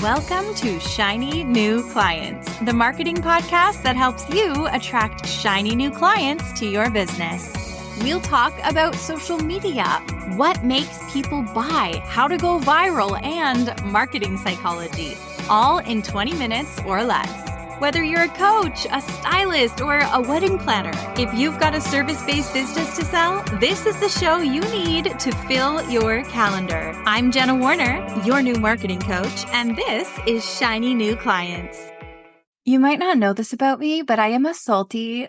Welcome to Shiny New Clients, the marketing podcast that helps you attract shiny new clients to your business. We'll talk about social media, what makes people buy, how to go viral, and marketing psychology, all in 20 minutes or less. Whether you're a coach, a stylist, or a wedding planner, if you've got a service-based business to sell, this is the show you need to fill your calendar. I'm Jenna Warriner, your new marketing coach, and this is Shiny New Clients. You might not know this about me, but I am a salty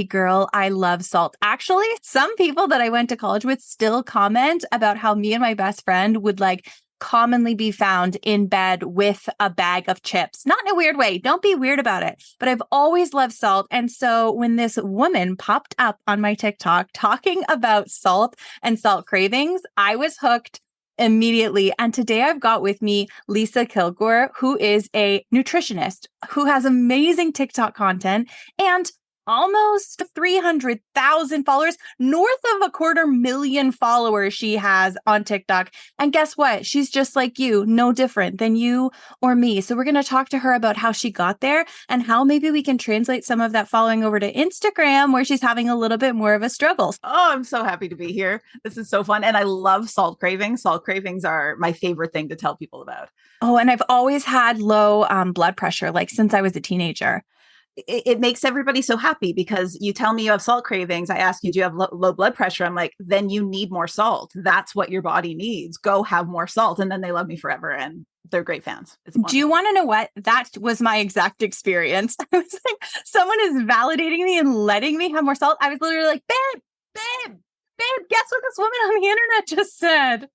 girl. I love salt. Actually, some people that I went to college with still comment about how me and my best friend would commonly be found in bed with a bag of chips. Not in a weird way. Don't be weird about it. But I've always loved salt. And so when this woman popped up on my TikTok talking about salt and salt cravings, I was hooked immediately. And today I've got with me Lisa Kilgore, who is a nutritionist who has amazing TikTok content and almost 300,000 followers, north of 250,000 followers she has on TikTok. And guess what? She's just like you, no different than you or me. So we're going to talk to her about how she got there and how maybe we can translate some of that following over to Instagram, where she's having a little bit more of a struggle. Oh, I'm so happy to be here. This is so fun. And I love salt cravings. Salt cravings are my favorite thing to tell people about. Oh, and I've always had low blood pressure, since I was a teenager. It makes everybody so happy because you tell me you have salt cravings. I ask you, do you have low blood pressure? I'm like, then you need more salt. That's what your body needs. Go have more salt. And then they love me forever. And they're great fans. Do you want to know what? That was my exact experience. I was like, someone is validating me and letting me have more salt. I was literally like, babe, guess what this woman on the internet just said?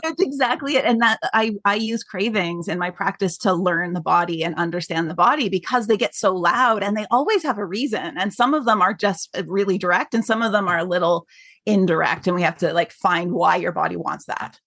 That's exactly it. And that I use cravings in my practice to learn the body and understand the body because they get so loud and they always have a reason. And some of them are just really direct and some of them are a little indirect. And we have to find why your body wants that.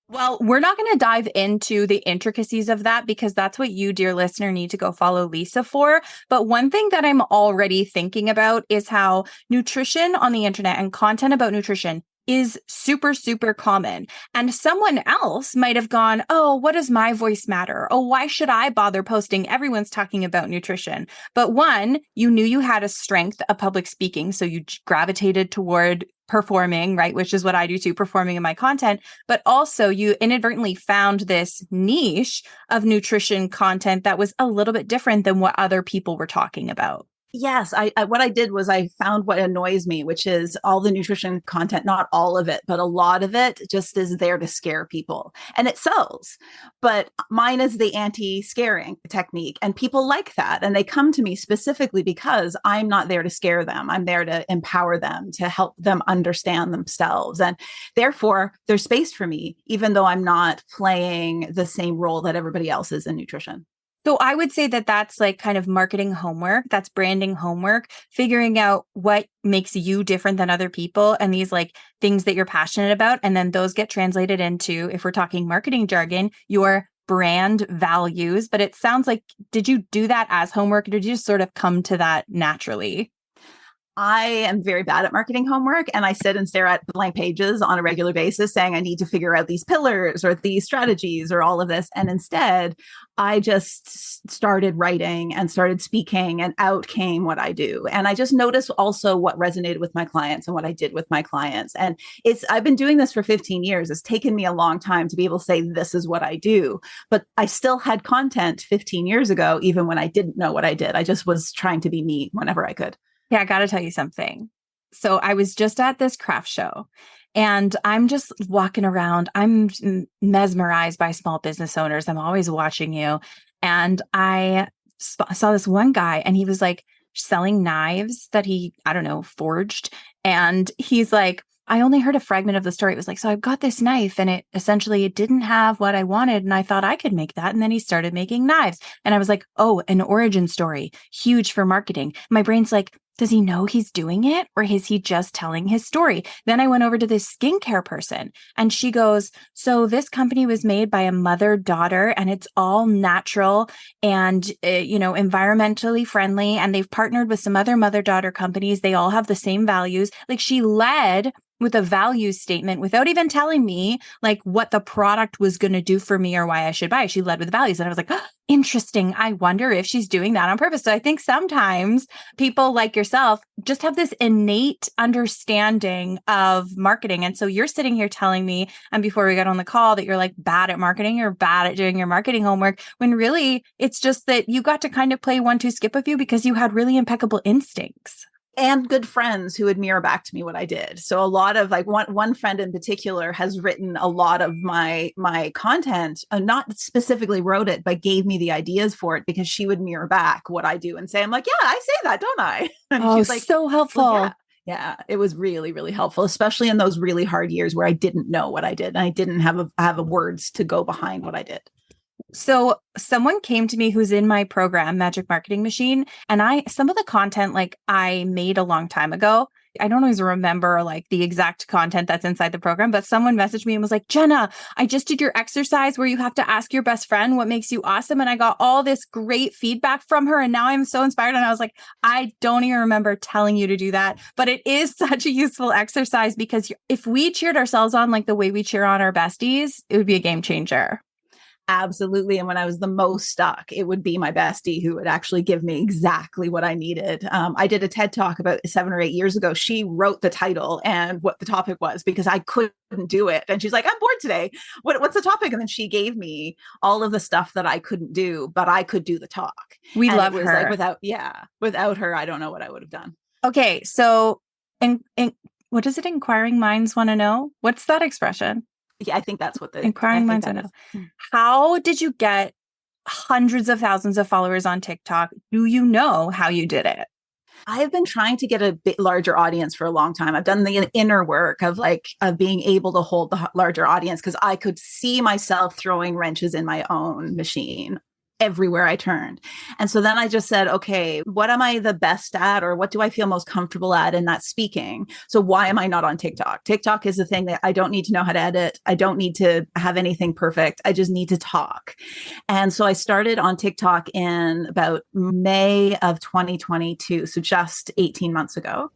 Well, we're not going to dive into the intricacies of that because that's what you, dear listener, need to go follow Lisa for. But one thing that I'm already thinking about is how nutrition on the internet and content about nutrition is super, super common. And someone else might have gone, oh, what does my voice matter? Oh, why should I bother posting? Everyone's talking about nutrition. But one, you knew you had a strength of public speaking. So you gravitated toward performing, right? Which is what I do too, performing in my content. But also you inadvertently found this niche of nutrition content that was a little bit different than what other people were talking about. Yes, I what I did was I found what annoys me, which is all the nutrition content, not all of it, but a lot of it just is there to scare people. And it sells. But mine is the anti-scaring technique. And people like that. And they come to me specifically because I'm not there to scare them. I'm there to empower them, to help them understand themselves. And therefore, there's space for me, even though I'm not playing the same role that everybody else is in nutrition. So I would say that that's kind of marketing homework. That's branding homework, figuring out what makes you different than other people and these things that you're passionate about. And then those get translated into, if we're talking marketing jargon, your brand values. But it sounds like, did you do that as homework or did you just sort of come to that naturally? I am very bad at marketing homework and I sit and stare at blank pages on a regular basis saying I need to figure out these pillars or these strategies or all of this. And instead, I just started writing and started speaking and out came what I do. And I just noticed also what resonated with my clients and what I did with my clients. And I've been doing this for 15 years. It's taken me a long time to be able to say, this is what I do. But I still had content 15 years ago, even when I didn't know what I did. I just was trying to be me whenever I could. Yeah, I got to tell you something. So I was just at this craft show and I'm just walking around. I'm mesmerized by small business owners. I'm always watching you. And I saw this one guy and he was selling knives that he, forged. And he's like, I only heard a fragment of the story. It was so I've got this knife and it didn't have what I wanted. And I thought I could make that. And then he started making knives. And I was like, oh, an origin story, huge for marketing. My brain's like, does he know he's doing it or is he just telling his story? Then I went over to this skincare person and she goes, so this company was made by a mother-daughter and it's all natural and, environmentally friendly. And they've partnered with some other mother-daughter companies. They all have the same values. She led with a value statement without even telling me like what the product was going to do for me or why I should buy. She led with values. And I was like, oh, interesting. I wonder if she's doing that on purpose. So I think sometimes people like yourself just have this innate understanding of marketing. And so you're sitting here telling me, and before we got on the call, that you're like bad at marketing, you're bad at doing your marketing homework, when really it's just that you got to kind of play 1-2 skip with you because you had really impeccable instincts. And good friends who would mirror back to me what I did. So a lot of like one friend in particular has written a lot of my content, not specifically wrote it, but gave me the ideas for it because she would mirror back what I do and say, I'm like, yeah, I say that, don't I? And oh, she's like, so helpful. well, yeah, it was really, really helpful, especially in those really hard years where I didn't know what I did and I didn't have a words to go behind what I did. So someone came to me who's in my program, Magic Marketing Machine, and some of the content like I made a long time ago. I don't always remember like the exact content that's inside the program, but someone messaged me and was like, Jenna, I just did your exercise where you have to ask your best friend what makes you awesome. And I got all this great feedback from her. And now I'm so inspired. And I was like, I don't even remember telling you to do that. But it is such a useful exercise because if we cheered ourselves on like the way we cheer on our besties, it would be a game changer. Absolutely. And when I was the most stuck, it would be my bestie who would actually give me exactly what I needed. I did a TED talk about 7 or 8 years ago. She wrote the title and what the topic was because I couldn't do it. And she's like, I'm bored today. What's the topic? And then she gave me all of the stuff that I couldn't do, but I could do the talk. We and love it was her. Like without her, I don't know what I would have done. Okay. So, and what is it? Inquiring minds want to know. What's that expression? Yeah, I think that's what the inquiring minds want to know. How did you get hundreds of thousands of followers on TikTok? Do you know how you did it? I've been trying to get a bit larger audience for a long time. I've done the inner work of being able to hold the larger audience because I could see myself throwing wrenches in my own machine everywhere I turned. And so then I just said, okay, what am I the best at, or what do I feel most comfortable at? And that's speaking. So why am I not on TikTok? TikTok is the thing that I don't need to know how to edit. I don't need to have anything perfect. I just need to talk. And so I started on TikTok in about May of 2022. So just 18 months ago.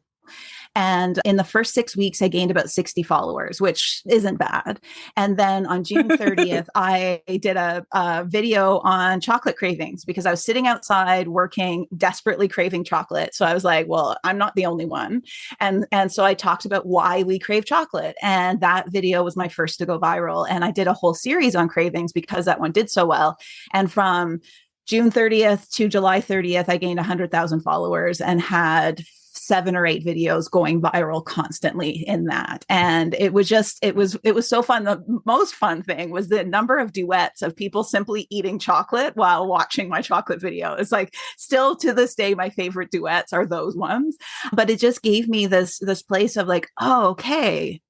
And in the first 6 weeks, I gained about 60 followers, which isn't bad. And then on June 30th, I did a video on chocolate cravings because I was sitting outside working, desperately craving chocolate. So I was like, well, I'm not the only one. And so I talked about why we crave chocolate. And that video was my first to go viral. And I did a whole series on cravings because that one did so well. And from June 30th to July 30th, I gained 100,000 followers and had 7 or 8 videos going viral constantly in that. And it was so fun. The most fun thing was the number of duets of people simply eating chocolate while watching my chocolate video. It's like still to this day, my favorite duets are those ones. But it just gave me this place of like, oh, okay,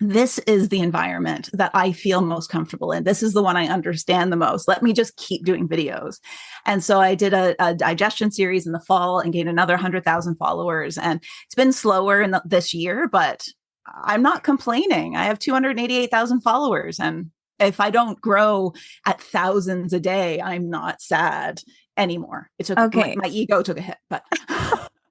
this is the environment that I feel most comfortable in. This is the one I understand the most. Let me just keep doing videos. And so I did a digestion series in the fall and gained another 100,000 followers. And it's been slower this year, but I'm not complaining. I have 288,000 followers. And if I don't grow at thousands a day, I'm not sad anymore. It took my ego took a hit, but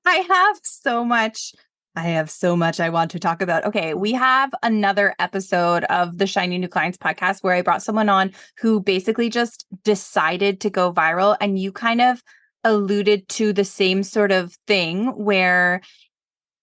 I have so much I want to talk about. Okay, we have another episode of the Shiny New Clients podcast where I brought someone on who basically just decided to go viral. And you kind of alluded to the same sort of thing where,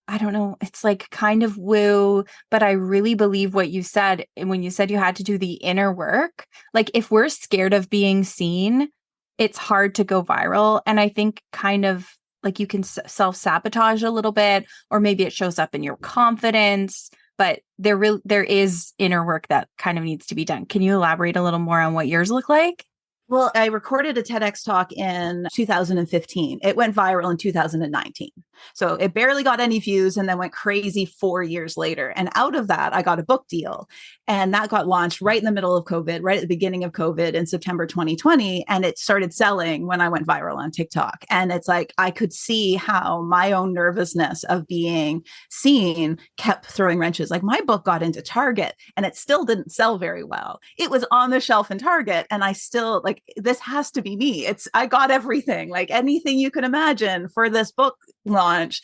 I don't know, it's like kind of woo, but I really believe what you said when you said you had to do the inner work. Like if we're scared of being seen, it's hard to go viral. And I think kind of like you can self-sabotage a little bit, or maybe it shows up in your confidence, but there is inner work that kind of needs to be done. Can you elaborate a little more on what yours look like? Well, I recorded a TEDx talk in 2015. It went viral in 2019. So it barely got any views and then went crazy 4 years later. And out of that, I got a book deal. And that got launched right in the middle of COVID, right at the beginning of COVID in September 2020. And it started selling when I went viral on TikTok. And it's like, I could see how my own nervousness of being seen kept throwing wrenches. Like my book got into Target and it still didn't sell very well. It was on the shelf in Target. And I still like, this has to be me. I got everything, like anything you can imagine for this book launch.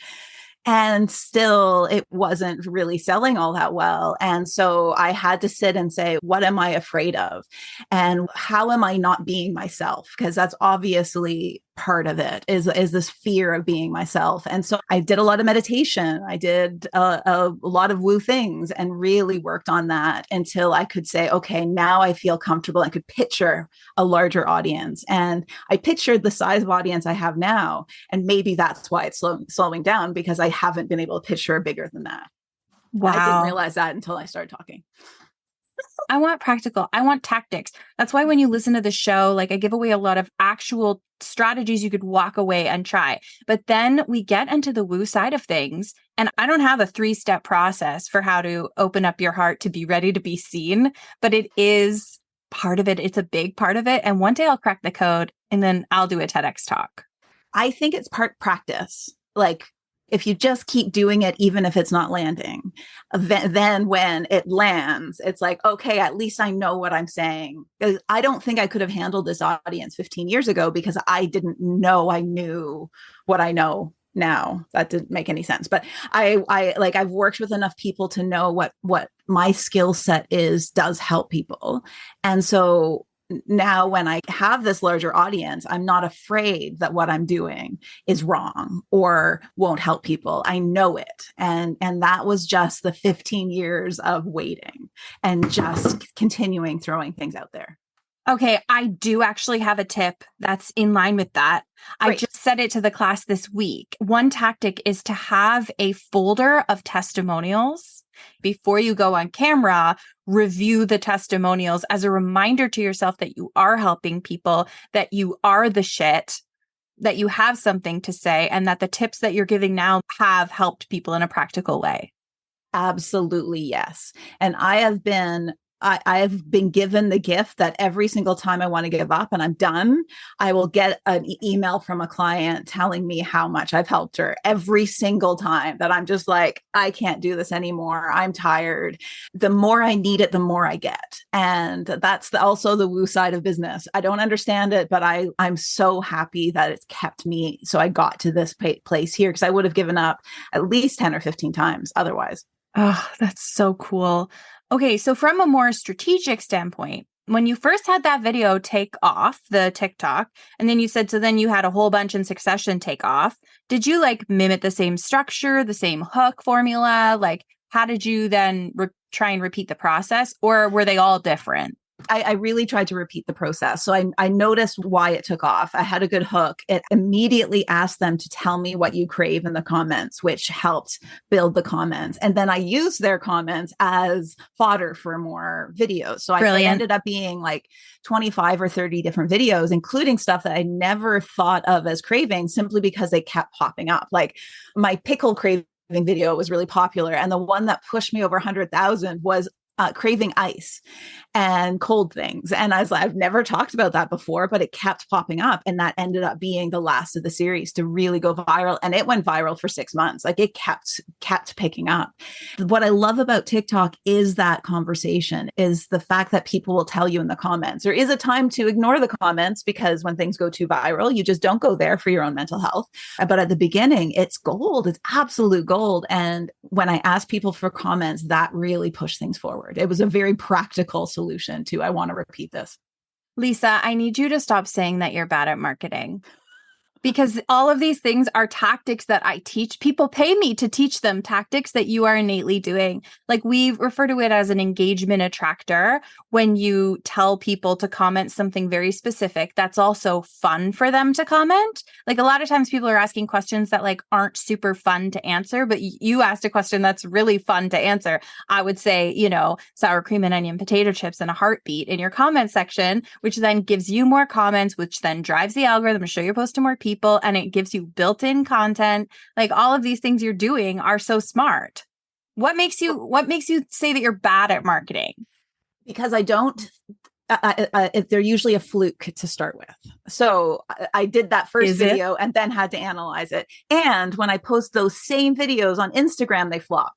And still, it wasn't really selling all that well. And so I had to sit and say, what am I afraid of? And how am I not being myself? Because that's obviously part of it is this fear of being myself. And so I did a lot of meditation. I did a lot of woo things and really worked on that until I could say, okay, now I feel comfortable and could picture a larger audience. And I pictured the size of audience I have now. And maybe that's why it's slowing down, because I haven't been able to picture bigger than that. Wow. I didn't realize that until I started talking. I want practical. I want tactics. That's why when you listen to the show, like I give away a lot of actual strategies you could walk away and try. But then we get into the woo side of things. And I don't have a 3-step process for how to open up your heart to be ready to be seen, but it is part of it. It's a big part of it. And one day I'll crack the code and then I'll do a TEDx talk. I think it's part practice. Like, if you just keep doing it, even if it's not landing, then when it lands, it's like, okay, at least I know what I'm saying. I don't think I could have handled this audience 15 years ago because I didn't know I knew what I know now. That didn't make any sense. But I've worked with enough people to know what my skill set does help people. And so now when I have this larger audience, I'm not afraid that what I'm doing is wrong or won't help people. I know it. And that was just the 15 years of waiting and just continuing throwing things out there. Okay, I do actually have a tip that's in line with that. Great. I just said it to the class this week. One tactic is to have a folder of testimonials. Before you go on camera, review the testimonials as a reminder to yourself that you are helping people, that you are the shit, that you have something to say, and that the tips that you're giving now have helped people in a practical way. Absolutely, yes. And I've been given the gift that every single time I want to give up and I'm done, I will get an email from a client telling me how much I've helped her every single time, that I'm just like, I can't do this anymore. I'm tired. The more I need it, the more I get. And that's also the woo side of business. I don't understand it, but I'm so happy that it's kept me. So I got to this place here, because I would have given up at least 10 or 15 times otherwise. Oh, that's so cool. Okay, so from a more strategic standpoint, when you first had that video take off, the TikTok, and then you said, so then you had a whole bunch in succession take off, did you like mimic the same structure, the same hook formula? Like, how did you then try and repeat the process, or were they all different? I really tried to repeat the process. So I noticed why it took off. I had a good hook. It immediately asked them to tell me what you crave in the comments, which helped build the comments. And then I used their comments as fodder for more videos. So I ended up being like 25 or 30 different videos, including stuff that I never thought of as cravings, simply because they kept popping up. Like my pickle craving video was really popular. And the one that pushed me over 100,000 was craving ice and cold things. And I was like, I've never talked about that before, but it kept popping up. And that ended up being the last of the series to really go viral. And it went viral for 6 months. Like it kept picking up. What I love about TikTok is that conversation, is the fact that people will tell you in the comments. There is a time to ignore the comments, because when things go too viral, you just don't go there for your own mental health. But at the beginning, it's gold. It's absolute gold. And when I asked people for comments, that really pushed things forward. It was a very practical solution to, I want to repeat this. Lisa, I need you to stop saying that you're bad at marketing, because all of these things are tactics that I teach. People pay me to teach them tactics that you are innately doing. Like we refer to it as an engagement attractor. When you tell people to comment something very specific, that's also fun for them to comment. Like a lot of times people are asking questions that like aren't super fun to answer, but you asked a question that's really fun to answer. I would say, sour cream and onion potato chips and a heartbeat in your comment section, which then gives you more comments, which then drives the algorithm to show your post to more people. And it gives you built-in content. Like all of these things you're doing are so smart. What makes you say that you're bad at marketing? Because I don't, they're usually a fluke to start with. So I did that first video and then had to analyze it. And when I post those same videos on Instagram, they flop.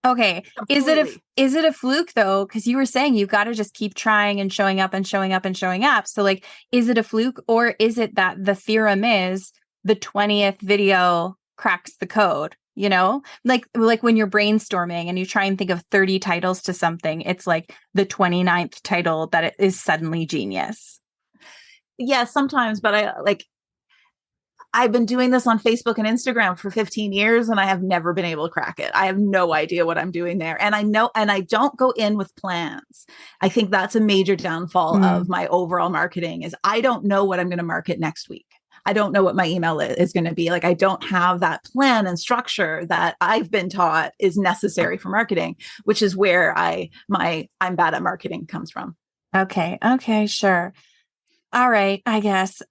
Okay. Completely. Is it a fluke though? Because you were saying you've got to just keep trying and showing up and showing up and showing up. So like, is it a fluke, or is it that the theorem is the 20th video cracks the code? like when you're brainstorming and you try and think of 30 titles to something, it's like the 29th title that it is suddenly genius. Yeah, sometimes, but I've been doing this on Facebook and Instagram for 15 years and I have never been able to crack it. I have no idea what I'm doing there. And I don't go in with plans. I think that's a major downfall of my overall marketing is I don't know what I'm going to market next week. I don't know what my email is going to be. Like, I don't have that plan and structure that I've been taught is necessary for marketing, which is where I'm bad at marketing comes from. Okay. Okay. Sure. All right. I guess.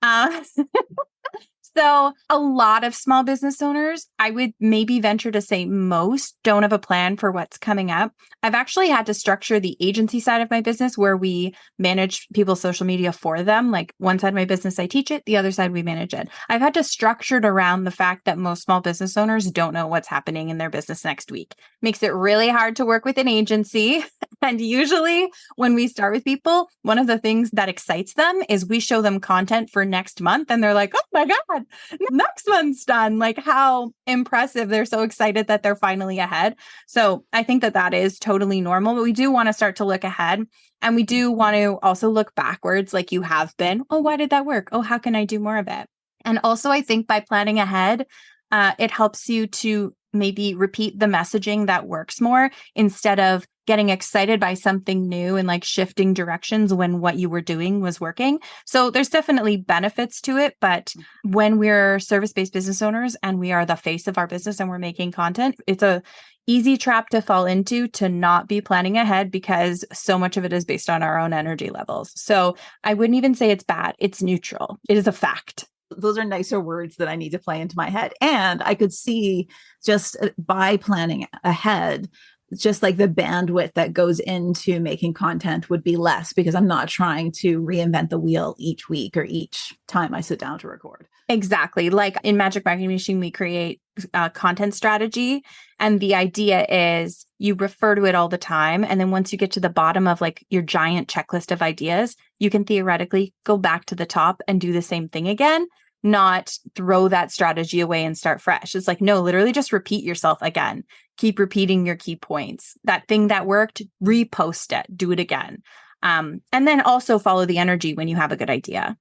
So a lot of small business owners, I would maybe venture to say most don't have a plan for what's coming up. I've actually had to structure the agency side of my business where we manage people's social media for them. Like one side of my business, I teach it. The other side, we manage it. I've had to structure it around the fact that most small business owners don't know what's happening in their business next week. Makes it really hard to work with an agency. And usually when we start with people, one of the things that excites them is we show them content for next month and they're like, oh my God, next month's done. Like how impressive. They're so excited that they're finally ahead. So I think that is totally normal, but we do want to start to look ahead and we do want to also look backwards like you have been. Oh, why did that work? Oh, how can I do more of it? And also I think by planning ahead, it helps you to maybe repeat the messaging that works more instead of getting excited by something new and like shifting directions when what you were doing was working. So there's definitely benefits to it. But when we're service-based business owners and we are the face of our business and we're making content, it's a easy trap to fall into to not be planning ahead because so much of it is based on our own energy levels. So I wouldn't even say it's bad. It's neutral. It is a fact. Those are nicer words that I need to play into my head. And I could see just by planning ahead, just like the bandwidth that goes into making content would be less because I'm not trying to reinvent the wheel each week or each time I sit down to record. Exactly. Like in Magic Marketing Machine, we create a content strategy. And the idea is you refer to it all the time. And then once you get to the bottom of like your giant checklist of ideas, you can theoretically go back to the top and do the same thing again, not throw that strategy away and start fresh. It's like, no, literally just repeat yourself again. Keep repeating your key points. That thing that worked, repost it, do it again. And then also follow the energy when you have a good idea.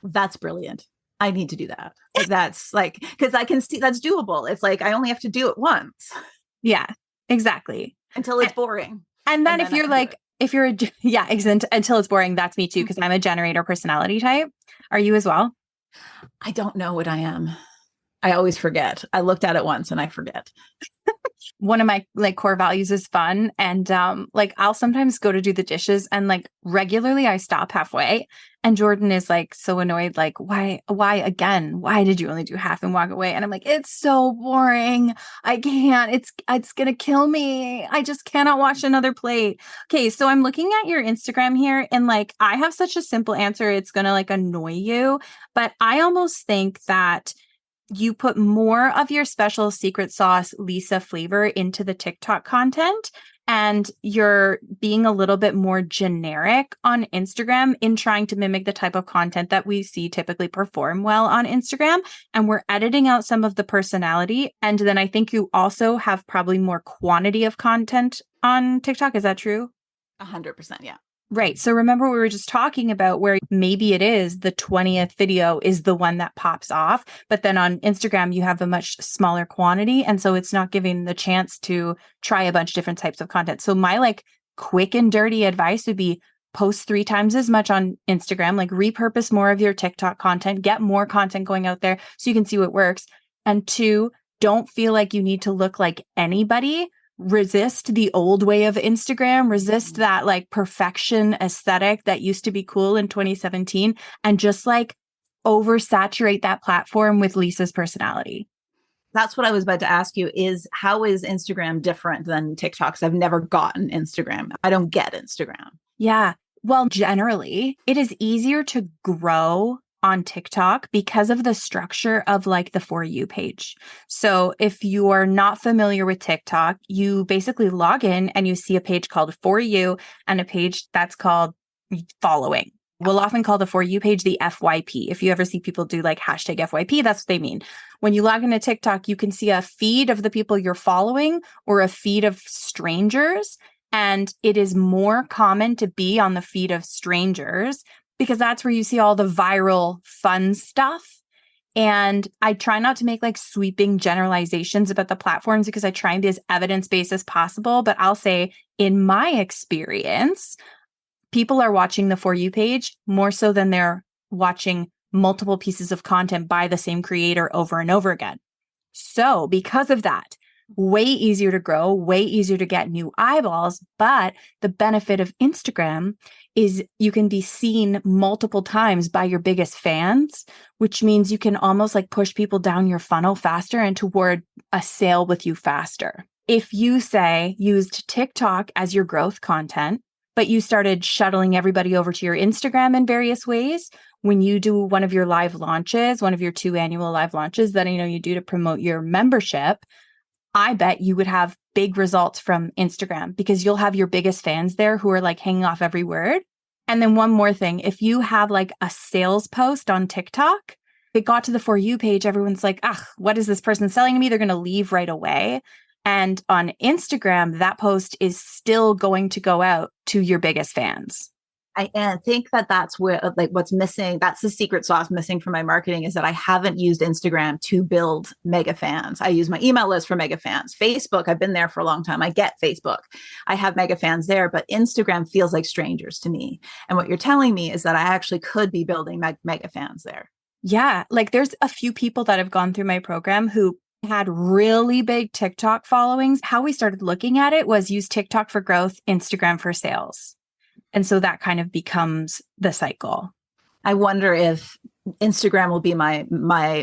That's brilliant. I need to do that. That's like, because I can see that's doable. It's like, I only have to do it once. Yeah, exactly. Until it's boring. And then if you're like, until it's boring, that's me too, because I'm a generator personality type. Are you as well? I don't know what I am. I always forget. I looked at it once and I forget. One of my like core values is fun. And like I'll sometimes go to do the dishes and like regularly I stop halfway. And Jordan is like so annoyed, like, why again? Why did you only do half and walk away? And I'm like, it's so boring. I can't. It's gonna kill me. I just cannot wash another plate. Okay, so I'm looking at your Instagram here and like I have such a simple answer, it's gonna like annoy you. But I almost think that you put more of your special secret sauce Lisa flavor into the TikTok content and you're being a little bit more generic on Instagram in trying to mimic the type of content that we see typically perform well on Instagram. And we're editing out some of the personality. And then I think you also have probably more quantity of content on TikTok. Is that true? 100%. Yeah. Right. So remember we were just talking about where maybe it is the 20th video is the one that pops off, but then on Instagram, you have a much smaller quantity. And so it's not giving the chance to try a bunch of different types of content. So my like quick and dirty advice would be post 3 times as much on Instagram, like repurpose more of your TikTok content, get more content going out there so you can see what works. And 2, don't feel like you need to look like anybody. Resist the old way of Instagram, resist that like perfection aesthetic that used to be cool in 2017 and just like oversaturate that platform with Lisa's personality. That's what I was about to ask you is how is Instagram different than TikTok? 'Cause I've never gotten Instagram. I don't get Instagram. Yeah. Well, generally, it is easier to grow on TikTok because of the structure of like the For You page. So if you are not familiar with TikTok, you basically log in and you see a page called For You and a page that's called following. We'll often call the For You page the FYP. If you ever see people do like hashtag FYP, that's what they mean. When you log into TikTok, you can see a feed of the people you're following or a feed of strangers. And it is more common to be on the feed of strangers because that's where you see all the viral fun stuff. And I try not to make like sweeping generalizations about the platforms because I try and be as evidence-based as possible. But I'll say in my experience, people are watching the For You page more so than they're watching multiple pieces of content by the same creator over and over again. So because of that, way easier to grow, way easier to get new eyeballs. But the benefit of Instagram is you can be seen multiple times by your biggest fans, which means you can almost like push people down your funnel faster and toward a sale with you faster. If you say used TikTok as your growth content, but you started shuttling everybody over to your Instagram in various ways, when you do one of your live launches, one of your 2 annual live launches that I know you do to promote your membership, I bet you would have big results from Instagram because you'll have your biggest fans there who are like hanging off every word. And then one more thing, if you have like a sales post on TikTok, it got to the For You page, everyone's like, what is this person selling to me? They're going to leave right away. And on Instagram, that post is still going to go out to your biggest fans. I think that's where like what's missing. That's the secret sauce missing from my marketing is that I haven't used Instagram to build mega fans. I use my email list for mega fans. Facebook, I've been there for a long time. I get Facebook. I have mega fans there, but Instagram feels like strangers to me. And what you're telling me is that I actually could be building mega fans there. Yeah. Like there's a few people that have gone through my program who had really big TikTok followings. How we started looking at it was use TikTok for growth, Instagram for sales. And so that kind of becomes the cycle. I wonder if Instagram will be my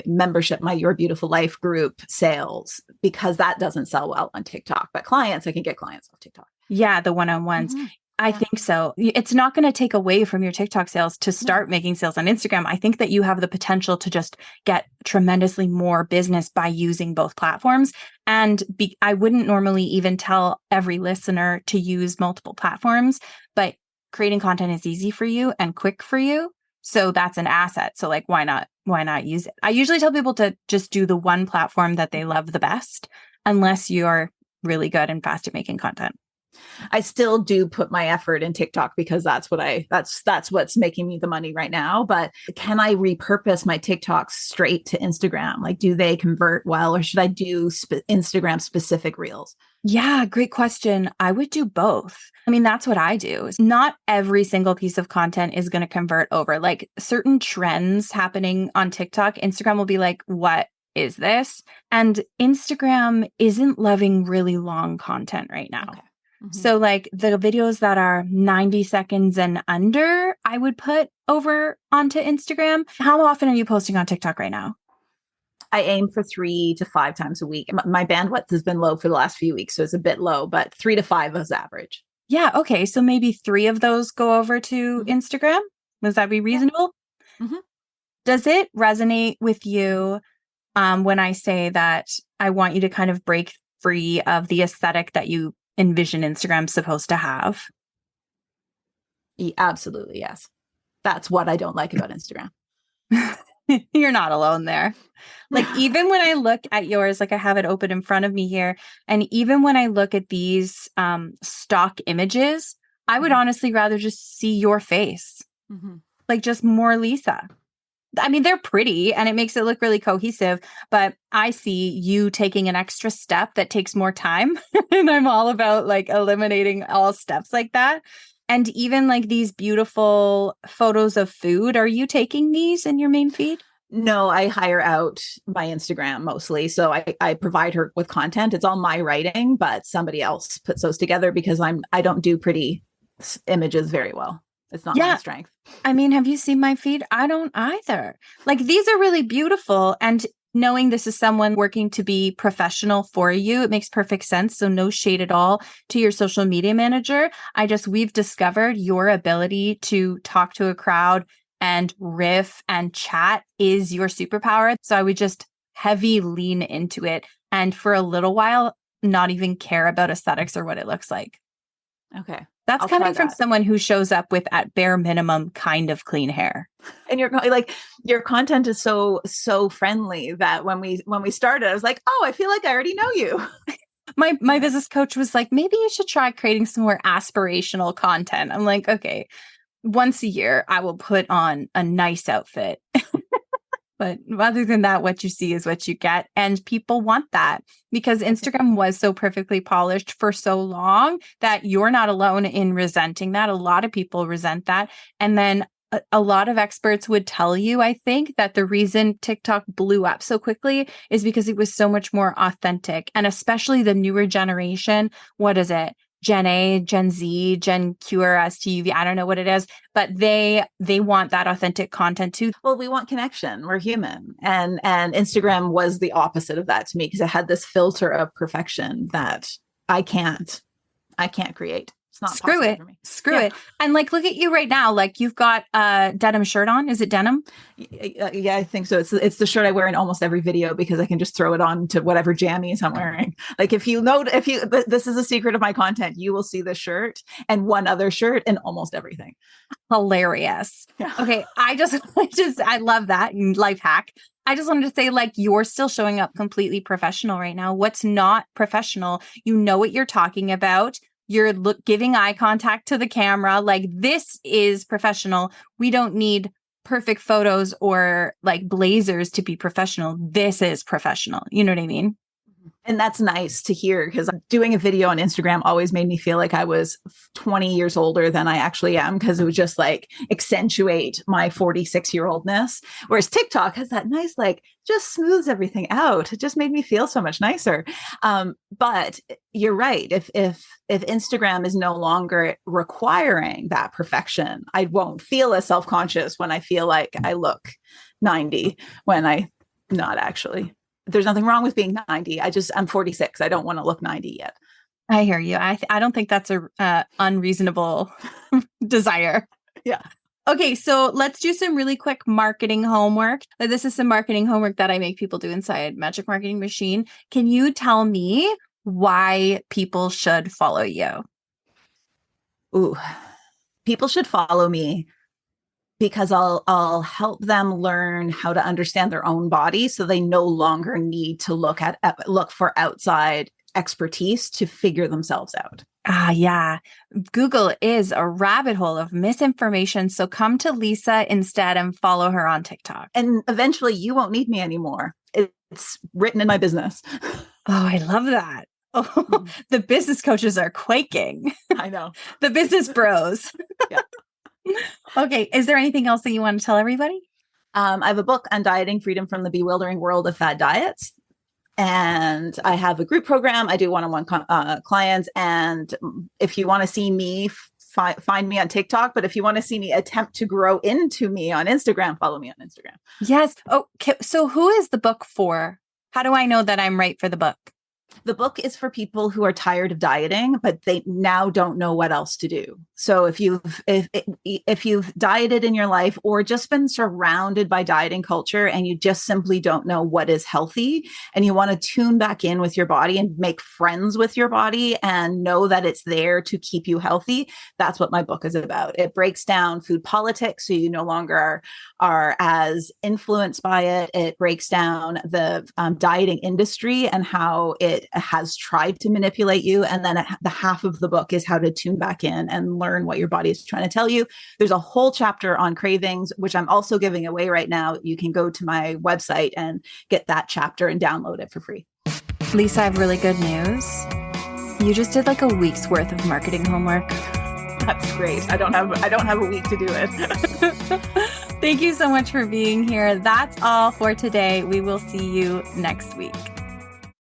membership, my Your Beautiful Life group sales, because that doesn't sell well on TikTok. But clients, I can get clients off TikTok. Yeah, the one-on-ones. Mm-hmm. I think so. It's not going to take away from your TikTok sales to start making sales on Instagram. I think that you have the potential to just get tremendously more business by using both platforms. And I wouldn't normally even tell every listener to use multiple platforms, but creating content is easy for you and quick for you. So that's an asset. So like, why not use it? I usually tell people to just do the one platform that they love the best, unless you're really good and fast at making content. I still do put my effort in TikTok because that's what's making me the money right now. But can I repurpose my TikToks straight to Instagram? Like, do they convert well, or should I do Instagram specific reels? Yeah, great question. I would do both. I mean, that's what I do. Not every single piece of content is going to convert over. Like certain trends happening on TikTok, Instagram will be like, what is this? And Instagram isn't loving really long content right now. Okay. Mm-hmm. So like the videos that are 90 seconds and under, I would put over onto Instagram. How often are you posting on TikTok right now? I aim for 3 to 5 times a week. My bandwidth has been low for the last few weeks, so it's a bit low, but 3 to 5 is average. Yeah. Okay. So maybe 3 of those go over to Instagram. Does that be reasonable? Yeah. Mm-hmm. Does it resonate with you when I say that I want you to kind of break free of the aesthetic that you envision Instagram's supposed to have? Absolutely, yes. That's what I don't like about Instagram. You're not alone there. Like even when I look at yours, like I have it open in front of me here, and even when I look at these stock images, I would honestly rather just see your face, like just more Lisa. I mean, they're pretty and it makes it look really cohesive, but I see you taking an extra step that takes more time. And I'm all about like eliminating all steps like that. And even like these beautiful photos of food, are you taking these in your main feed? No, I hire out my Instagram mostly. So I provide her with content. It's all my writing, but somebody else puts those together because I don't do pretty images very well. It's not my strength. I mean, have you seen my feed? I don't either. Like these are really beautiful. And knowing this is someone working to be professional for you, it makes perfect sense. So no shade at all to your social media manager. We've discovered your ability to talk to a crowd and riff and chat is your superpower. So I would just heavy lean into it. And for a little while, not even care about aesthetics or what it looks like. Okay. That's coming from someone who shows up with, at bare minimum, kind of clean hair. And your content is so friendly that when we started, I was like, oh, I feel like I already know you. My business coach was like, maybe you should try creating some more aspirational content. I'm like, okay, once a year, I will put on a nice outfit. But other than that, what you see is what you get. And people want that because Instagram was so perfectly polished for so long that you're not alone in resenting that. A lot of people resent that. And then a lot of experts would tell you, I think, that the reason TikTok blew up so quickly is because it was so much more authentic. And especially the newer generation, what is it? Gen A, Gen Z, Gen Q or STUV, I don't know what it is, but they want that authentic content too. Well, we want connection. We're human. And Instagram was the opposite of that to me because it had this filter of perfection that I can't create. It's not Screw it. For me. Screw it. And like, look at you right now. Like you've got a denim shirt on. Is it denim? Yeah, I think so. It's the shirt I wear in almost every video because I can just throw it on to whatever jammies I'm wearing. Like this is a secret of my content. You will see this shirt and one other shirt in almost everything. Hilarious. Yeah. Okay. I love that life hack. I just wanted to say, like, you're still showing up completely professional right now. What's not professional? You know what you're talking about. You're giving eye contact to the camera. Like, this is professional. We don't need perfect photos or like blazers to be professional. This is professional. You know what I mean? And that's nice to hear because doing a video on Instagram always made me feel like I was 20 years older than I actually am because it would just like accentuate my 46-year-oldness. Whereas TikTok has that nice, like, just smooths everything out. It just made me feel so much nicer. But you're right. If Instagram is no longer requiring that perfection, I won't feel as self-conscious when I feel like I look 90 when I not actually. There's nothing wrong with being 90. I'm 46. I don't want to look 90 yet. I hear you. I don't think that's a unreasonable desire. Yeah. Okay, so let's do some really quick marketing homework. This is some marketing homework that I make people do inside Magic Marketing Machine. Can you tell me why people should follow you? Ooh, people should follow me because I'll help them learn how to understand their own body so they no longer need to look for outside expertise to figure themselves out. Yeah. Google is a rabbit hole of misinformation. So come to Lisa instead and follow her on TikTok. And eventually you won't need me anymore. It's written in my business. Oh, I love that. Oh, the business coaches are quaking. I know. The business bros. Yeah. Okay. Is there anything else that you want to tell everybody? I have a book on dieting, freedom from the bewildering world of fad diets. And I have a group program. I do one-on-one clients. And if you want to see me, find me on TikTok. But if you want to see me attempt to grow into me on Instagram, follow me on Instagram. Yes. Okay. So who is the book for? How do I know that I'm right for the book? The book is for people who are tired of dieting, but they now don't know what else to do. So if you've dieted in your life or just been surrounded by dieting culture and you just simply don't know what is healthy and you want to tune back in with your body and make friends with your body and know that it's there to keep you healthy, that's what my book is about. It breaks down food politics so you no longer are as influenced by it. It breaks down the dieting industry and how it has tried to manipulate you. And then the half of the book is how to tune back in and learn what your body is trying to tell you. There's a whole chapter on cravings, which I'm also giving away right now. You can go to my website and get that chapter and download it for free. Lisa, I have really good news. You just did like a week's worth of marketing homework. That's great. I don't have a week to do it. Thank you so much for being here. That's all for today. We will see you next week.